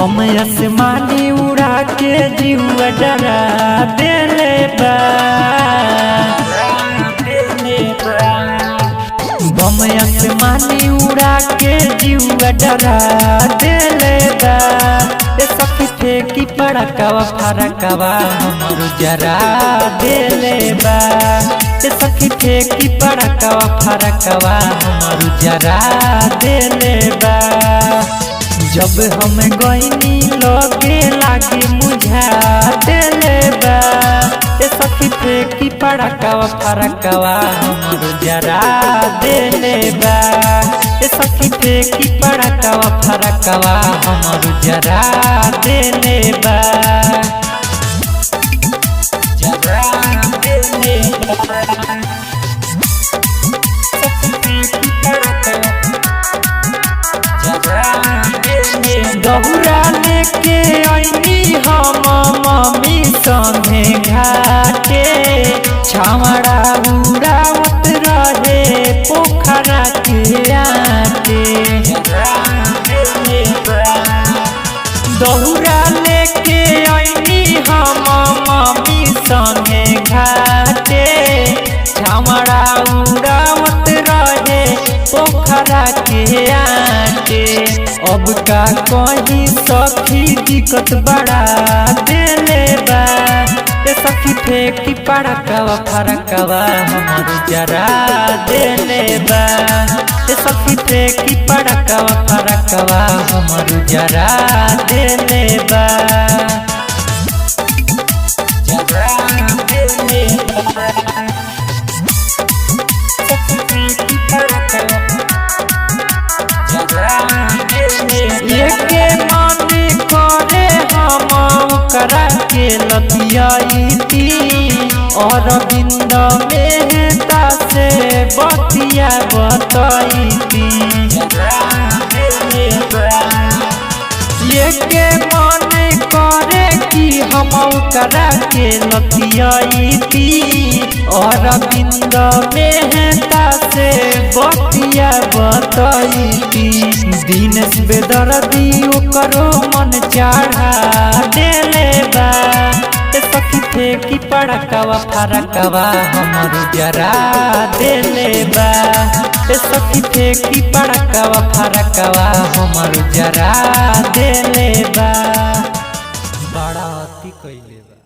बम आसमानी उड़ा के जीवा डरा देले बा। बम आसमानी उड़ा के जीवा डरा देले बा। सखी फेंकी पड़कवा फरकवा हमरो जरा देले बा। सखी फेंकी पड़कवा फरकवा हमरो जरा देले बा। जब हम गईनी लगे लागे मुझा देले बा। सखी फेंकी पड़कवा फरकवा हमरो जरा देले बा। सखी फेंकी पड़कवा फरकवा हमरो जरा देले बा। जरा देले बा। दौरा लेके आईनी हम मम्मी संगे घाटे। छावड़ा उड़ावत रहे पोखरा के आटे। दौरा लेके आईनी हम मम्मी संगे घाटे। छावड़ा उड़ावत रहे पोखरा के आटे। अब का कहीं सखी दिक्कत बड़ा देले बा। सखी फेंकी पड़कवा फरकवा हमरो जरा देले बा। सखी फेंकी पड़कवा फरकवा हमरो जरा देले बा। जरा देले बा। सखी फेंकी पड़कवा एके मन करे हम करा के लतियाईती। और बिंद मेहता से बतिया बताईती। एके मन करे कि हम करा के लतियाईती। और बिंद मेहता से बतिया बताईती। दिनेश बेदर्दी ओकरो मन चढ़ा देले बा। सखी फेंकी पड़कवा फरकवा हमरो जरा देले बा। सखी फेंकी पड़कवा फरकवा हमरो जरा देले बा। बड़ा अति कइले बा।